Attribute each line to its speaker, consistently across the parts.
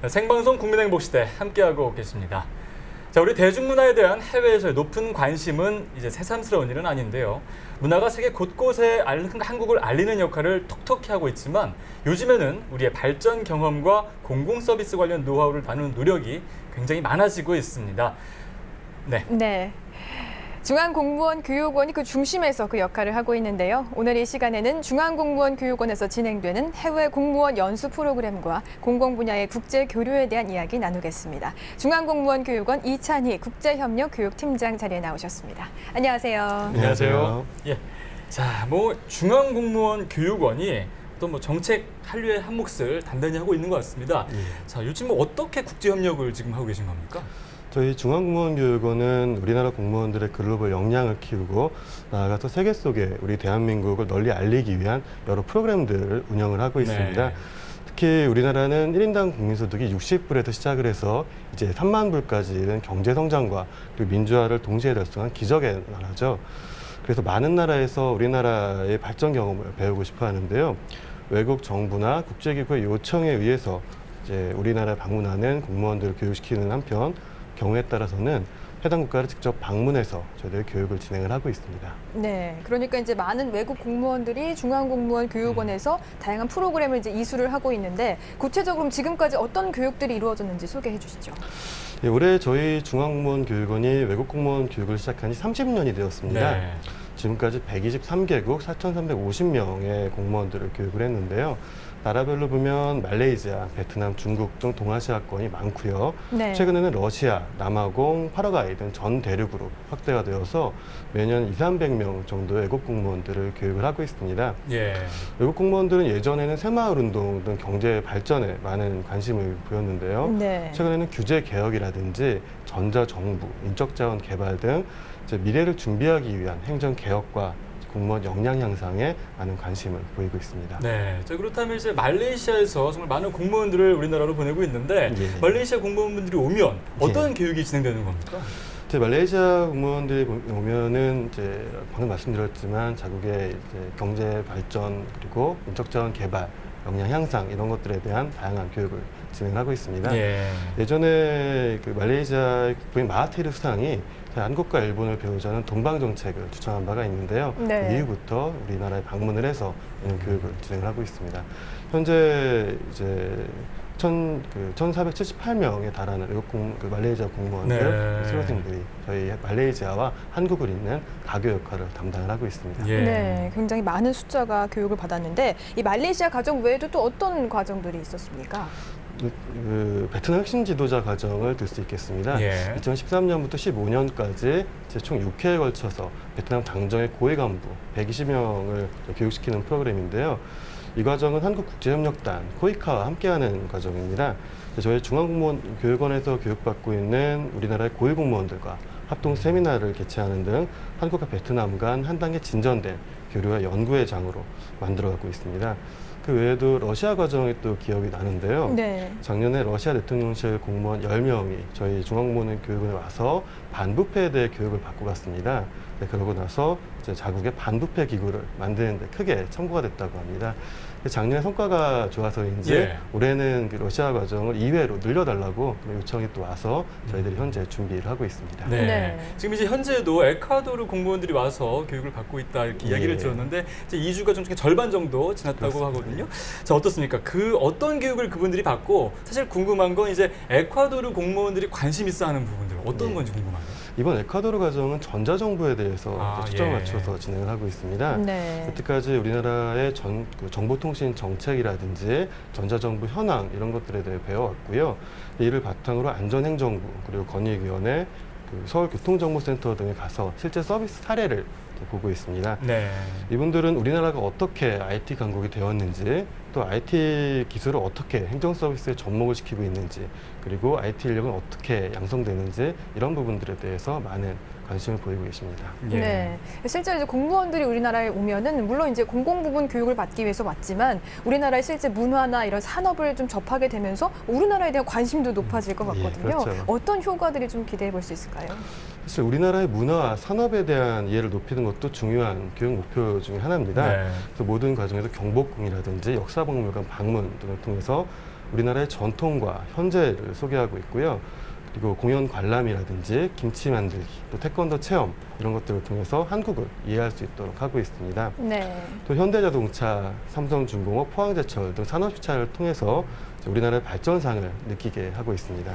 Speaker 1: 생방송 국민행복시대 함께하고 계십니다. 자, 우리 대중문화에 대한 해외에서의 높은 관심은 이제 새삼스러운 일은 아닌데요. 문화가 세계 곳곳에 한국을 알리는 역할을 톡톡히 하고 있지만 요즘에는 우리의 발전 경험과 공공 서비스 관련 노하우를 나누는 노력이 굉장히 많아지고 있습니다.
Speaker 2: 네. 중앙공무원교육원이 그 중심에서 그 역할을 하고 있는데요. 오늘 이 시간에는 중앙공무원교육원에서 진행되는 해외 공무원 연수 프로그램과 공공 분야의 국제 교류에 대한 이야기 나누겠습니다. 중앙공무원교육원 이찬희 국제협력교육팀장 자리에 나오셨습니다. 안녕하세요.
Speaker 1: 안녕하세요. 예. 자, 중앙공무원교육원이 또 정책 한류의 한 몫을 단단히 하고 있는 것 같습니다. 자, 요즘 어떻게 국제협력을 지금 하고 계신 겁니까?
Speaker 3: 저희 중앙공무원교육원은 우리나라 공무원들의 글로벌 역량을 키우고 나아가서 세계 속에 우리 대한민국을 널리 알리기 위한 여러 프로그램들을 운영을 하고 있습니다. 특히 우리나라는 1인당 국민소득이 60불에서 시작을 해서 이제 3만 불까지 이른 경제성장과 그리고 민주화를 동시에 달성한 기적의 나라죠. 그래서 많은 나라에서 우리나라의 발전 경험을 배우고 싶어 하는데요. 외국 정부나 국제기구의 요청에 의해서 이제 우리나라에 방문하는 공무원들을 교육시키는 한편 경우에 따라서는 해당 국가를 직접 방문해서 저희들 교육을 진행을 하고 있습니다.
Speaker 2: 네, 그러니까 이제 많은 외국 공무원들이 중앙공무원교육원에서 다양한 프로그램을 이제 이수를 하고 있는데 구체적으로 지금까지 어떤 교육들이 이루어졌는지 소개해 주시죠.
Speaker 3: 네, 올해 저희 중앙공무원교육원이 외국 공무원 교육을 시작한 지 30년이 되었습니다.
Speaker 1: 네.
Speaker 3: 지금까지 123개국 4,350명의 공무원들을 교육을 했는데요. 나라별로 보면 말레이시아, 베트남, 중국 등 동아시아권이 많고요.
Speaker 2: 네.
Speaker 3: 최근에는 러시아, 남아공, 파라과이 등 전 대륙으로 확대가 되어서 매년 200~300명 정도의 외국 공무원들을 교육을 하고 있습니다.
Speaker 1: 예.
Speaker 3: 외국 공무원들은 예전에는 새마을운동 등 경제 발전에 많은 관심을 보였는데요.
Speaker 2: 네.
Speaker 3: 최근에는 규제 개혁이라든지 전자정부, 인적자원 개발 등 이제 미래를 준비하기 위한 행정 개혁과 공무원 역량 향상에 많은 관심을 보이고 있습니다.
Speaker 1: 네. 자, 그렇다면 이제 말레이시아에서 정말 많은 공무원들을 우리나라로 보내고 있는데
Speaker 3: 예.
Speaker 1: 말레이시아 공무원분들이 오면 어떤 교육이 진행되는 겁니까?
Speaker 3: 이제 말레이시아 공무원들이 오면은 이제 방금 말씀드렸지만 자국의 이제 경제 발전 그리고 인적자원 개발, 역량 향상 이런 것들에 대한 다양한 교육을 진행하고 있습니다.
Speaker 1: 예.
Speaker 3: 예전에 그 말레이시아의 국부인 마하티르 수상이 한국과 일본을 배우자는 동방 정책을 추천한 바가 있는데요.
Speaker 2: 네.
Speaker 3: 그 이후부터 우리나라에 방문을 해서 이런 교육을 진행을 하고 있습니다. 현재 이제 1,478명에 달하는 외국 말레이시아 공무원들, 수료생들이 저희 말레이시아와 한국을 잇는 가교 역할을 담당을 하고 있습니다.
Speaker 1: 예.
Speaker 2: 네, 굉장히 많은 숫자가 교육을 받았는데 이 말레이시아 과정 외에도 또 어떤 과정들이 있었습니까?
Speaker 3: 베트남 혁신 지도자 과정을 들 수 있겠습니다.
Speaker 1: 예.
Speaker 3: 2013년부터 15년까지 총 6회에 걸쳐서 베트남 당정의 고위 간부 120명을 교육시키는 프로그램인데요. 이 과정은 한국국제협력단 코이카와 함께하는 과정입니다. 저희 중앙공무원교육원에서 교육받고 있는 우리나라의 고위 공무원들과 합동 세미나를 개최하는 등 한국과 베트남 간 한 단계 진전된 교류와 연구의 장으로 만들어가고 있습니다. 그 외에도 러시아 과정이 또 기억이 나는데요.
Speaker 2: 네.
Speaker 3: 작년에 러시아 대통령실 공무원 10명이 저희 중앙공무원교육원에 와서 반부패에 대해 교육을 받고 갔습니다. 네, 그러고 나서 이제 자국의 반부패 기구를 만드는 데 크게 참고가 됐다고 합니다. 작년에 성과가 좋아서인지 올해는 그 러시아 과정을 2회로 늘려달라고 요청이 또 와서 저희들이 현재 준비를 하고 있습니다.
Speaker 1: 네.
Speaker 2: 네.
Speaker 1: 지금 이제 현재도 에콰도르 공무원들이 와서 교육을 받고 있다 이렇게 이야기를 들었는데 이제 2주가 좀 절반 정도 지났다고
Speaker 3: 그렇습니다.
Speaker 1: 하거든요. 자, 어떻습니까? 그 어떤 교육을 그분들이 받고 사실 궁금한 건 이제 에콰도르 공무원들이 관심 있어 하는 부분들 어떤 건지 궁금하네요.
Speaker 3: 이번 에콰도르 과정은 전자정부에 대해서 초점을 맞춰서 진행을 하고 있습니다.
Speaker 2: 네.
Speaker 3: 여태까지 우리나라의 정보통신 정책이라든지 전자정부 현황 이런 것들에 대해 배워왔고요. 이를 바탕으로 안전행정부 그리고 건익위원회, 서울교통정보센터 등에 가서 실제 서비스 사례를 보고 있습니다.
Speaker 1: 네.
Speaker 3: 이분들은 우리나라가 어떻게 IT 강국이 되었는지 또 IT 기술을 어떻게 행정 서비스에 접목을 시키고 있는지 그리고 IT 인력은 어떻게 양성되는지 이런 부분들에 대해서 많은 관심을 보이고 계십니다.
Speaker 1: 예.
Speaker 2: 네. 실제로 이제 공무원들이 우리나라에 오면은 물론 이제 공공 부분 교육을 받기 위해서 왔지만 우리나라의 실제 문화나 이런 산업을 좀 접하게 되면서 우리나라에 대한 관심도 높아질 것 같거든요.
Speaker 3: 예, 그렇죠.
Speaker 2: 어떤 효과들이 좀 기대해 볼 수 있을까요?
Speaker 3: 사실 우리나라의 문화와 산업에 대한 이해를 높이는 것도 중요한 교육 목표 중에 하나입니다.
Speaker 1: 네.
Speaker 3: 그래서 모든 과정에서 경복궁이라든지 역사박물관 방문 등을 통해서 우리나라의 전통과 현재를 소개하고 있고요. 그리고 공연 관람이라든지 김치 만들기, 또 태권도 체험 이런 것들을 통해서 한국을 이해할 수 있도록 하고 있습니다.
Speaker 2: 네.
Speaker 3: 또 현대자동차, 삼성중공업, 포항제철 등 산업시찰을 통해서 우리나라의 발전상을 느끼게 하고 있습니다.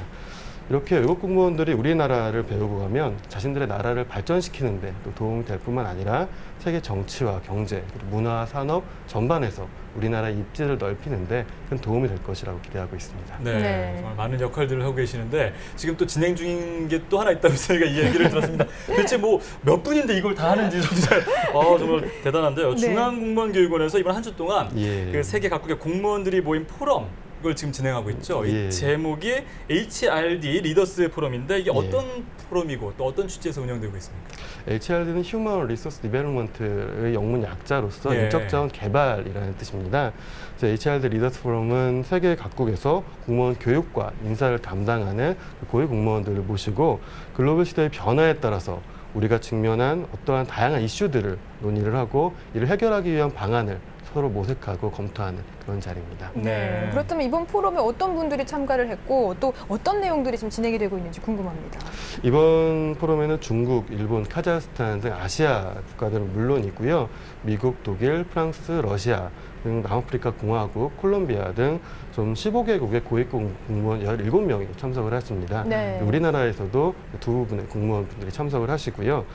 Speaker 3: 이렇게 외국 공무원들이 우리나라를 배우고 가면 자신들의 나라를 발전시키는 데 또 도움이 될 뿐만 아니라 세계 정치와 경제, 그리고 문화, 산업 전반에서 우리나라의 입지를 넓히는 데 큰 도움이 될 것이라고 기대하고 있습니다.
Speaker 1: 네,
Speaker 2: 네.
Speaker 1: 정말 많은 역할들을 하고 계시는데 지금 또 진행 중인 게 또 하나 있다고 저희가 이 얘기를 들었습니다. 대체 뭐 몇 분인데 이걸 다 하는지 정말 대단한데요.
Speaker 2: 네.
Speaker 1: 중앙공무원교육원에서 이번 한 주 동안
Speaker 3: 예.
Speaker 1: 그 세계 각국의 공무원들이 모인 포럼 이걸 지금 진행하고 있죠.
Speaker 3: 예.
Speaker 1: 이 제목이 HRD 리더스 포럼인데 이게
Speaker 3: 예.
Speaker 1: 어떤 포럼이고 또 어떤 취지에서 운영되고 있습니까?
Speaker 3: HRD는 Human Resource Development의 영문 약자로서
Speaker 1: 예.
Speaker 3: 인적자원 개발이라는 뜻입니다. 그래서 HRD 리더스 포럼은 세계 각국에서 공무원 교육과 인사를 담당하는 고위 공무원들을 모시고 글로벌 시대의 변화에 따라서 우리가 직면한 어떠한 다양한 이슈들을 논의를 하기 이를 해결하기 위한 방안을 서로 모색하고 검토하는 그런 자리입니다.
Speaker 2: 네. 그렇다면 이번 포럼에 어떤 분들이 참가를 했고 또 어떤 내용들이 지금 진행이 되고 있는지 궁금합니다.
Speaker 3: 이번 포럼에는 중국, 일본, 카자흐스탄 등 아시아 국가들은 물론이고요. 미국, 독일, 프랑스, 러시아 등 남아프리카 공화국, 콜롬비아 등 좀 15개국의 고위 공무원 17명이 참석을 하십니다.
Speaker 2: 네.
Speaker 3: 우리나라에서도 두 분의 공무원분들이 참석을 하시고요.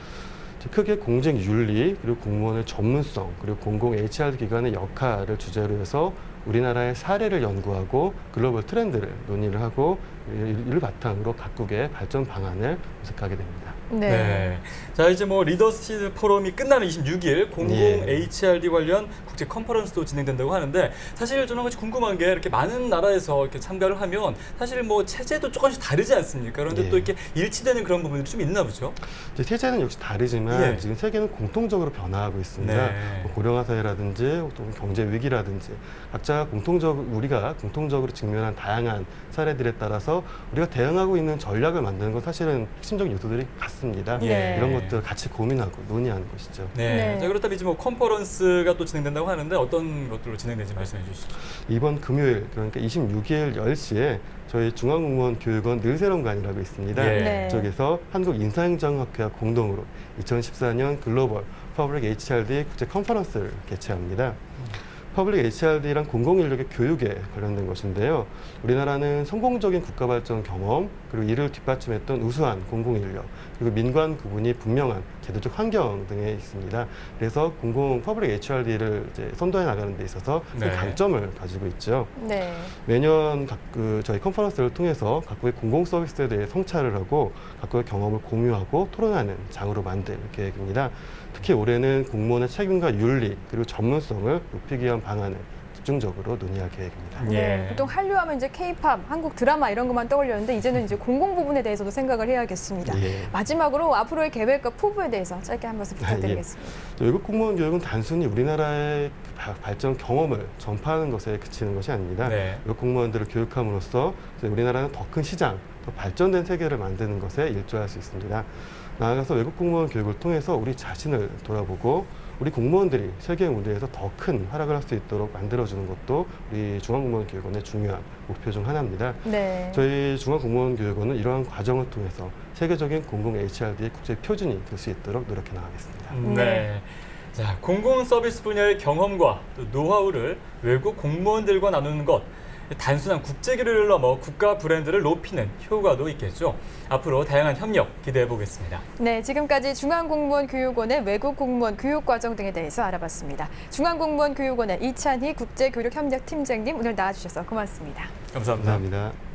Speaker 3: 크게 공직 윤리, 그리고 공무원의 전문성, 그리고 공공 HR 기관의 역할을 주제로 해서 우리나라의 사례를 연구하고 글로벌 트렌드를 논의를 하고 이를 바탕으로 각국의 발전 방안을 모색하게 됩니다.
Speaker 2: 네.
Speaker 1: 자, 이제 뭐 리더십 포럼이 끝나는 26일 공공
Speaker 3: 예.
Speaker 1: HRD 관련 국제 컨퍼런스도 진행된다고 하는데 사실 저는 한 가지 궁금한 게 이렇게 많은 나라에서 이렇게 참가를 하면 사실 뭐 체제도 조금씩 다르지 않습니까? 그런데
Speaker 3: 예.
Speaker 1: 또 이렇게 일치되는 그런 부분들이 좀 있나 보죠?
Speaker 3: 이제 세제는 역시 다르지만
Speaker 1: 예.
Speaker 3: 지금 세계는 공통적으로 변화하고 있습니다.
Speaker 1: 네.
Speaker 3: 뭐 고령화 사회라든지 혹은 경제 위기라든지 각자 우리가 공통적으로 직면한 다양한 사례들에 따라서 우리가 대응하고 있는 전략을 만드는 건 사실은 핵심적인 요소들이 같습니다.
Speaker 2: 네.
Speaker 3: 이런 것들을 같이 고민하고 논의하는 것이죠.
Speaker 1: 네.
Speaker 2: 네.
Speaker 1: 자, 그렇다면 이제 뭐 컨퍼런스가 또 진행된다고 하는데 어떤 것들로 진행되는지 말씀해 주시죠.
Speaker 3: 이번 금요일 그러니까 26일 10시에 저희 중앙공무원교육원 늘새롬관이라고 있습니다.
Speaker 1: 예.
Speaker 2: 네.
Speaker 3: 저기서 한국인사행정학회와 공동으로 2014년 글로벌 퍼블릭 HRD 국제 컨퍼런스를 개최합니다. 퍼블릭 HRD란 공공인력의 교육에 관련된 것인데요. 우리나라는 성공적인 국가 발전 경험, 그리고 이를 뒷받침했던 우수한 공공인력, 그리고 민관 구분이 분명한 제도적 환경 등에 있습니다. 그래서 공공 퍼블릭 HRD를 이제 선도해 나가는 데 있어서 큰
Speaker 1: 네.
Speaker 3: 강점을 가지고 있죠.
Speaker 2: 네.
Speaker 3: 매년 저희 컨퍼런스를 통해서 각국의 공공 서비스에 대해 성찰을 하고 각국의 경험을 공유하고 토론하는 장으로 만들 계획입니다. 특히 올해는 공무원의 책임과 윤리 그리고 전문성을 높이기 위한 방안을 집중적으로 논의할 계획입니다.
Speaker 2: 네.
Speaker 1: 예.
Speaker 2: 보통 한류하면 이제 K-팝, 한국 드라마 이런 것만 떠올렸는데 이제는 이제 공공 부분에 대해서도 생각을 해야겠습니다.
Speaker 3: 예.
Speaker 2: 마지막으로 앞으로의 계획과 포부에 대해서 짧게 한 말씀 부탁드리겠습니다.
Speaker 3: 외국 공무원 교육은 단순히 우리나라의 발전 경험을 전파하는 것에 그치는 것이 아닙니다.
Speaker 1: 네.
Speaker 3: 외국 공무원들을 교육함으로써 이제 우리나라는 더 큰 시장, 더 발전된 세계를 만드는 것에 일조할 수 있습니다. 나아가서 외국 공무원 교육을 통해서 우리 자신을 돌아보고 우리 공무원들이 세계 무대에서 더 큰 활약을 할 수 있도록 만들어주는 것도 우리 중앙공무원교육원의 중요한 목표 중 하나입니다.
Speaker 2: 네.
Speaker 3: 저희 중앙공무원교육원은 이러한 과정을 통해서 세계적인 공공 HRD의 국제 표준이 될 수 있도록 노력해 나가겠습니다.
Speaker 1: 네. 자, 공공 서비스 분야의 경험과 또 노하우를 외국 공무원들과 나누는 것. 단순한 국제 교류를 넘어 국가 브랜드를 높이는 효과도 있겠죠. 앞으로 다양한 협력 기대해 보겠습니다.
Speaker 2: 네, 지금까지 중앙공무원교육원의 외국 공무원 교육 과정 등에 대해서 알아봤습니다. 중앙공무원교육원의 이찬희 국제교육협력팀장님 오늘 나와주셔서 고맙습니다.
Speaker 1: 감사합니다.
Speaker 3: 감사합니다.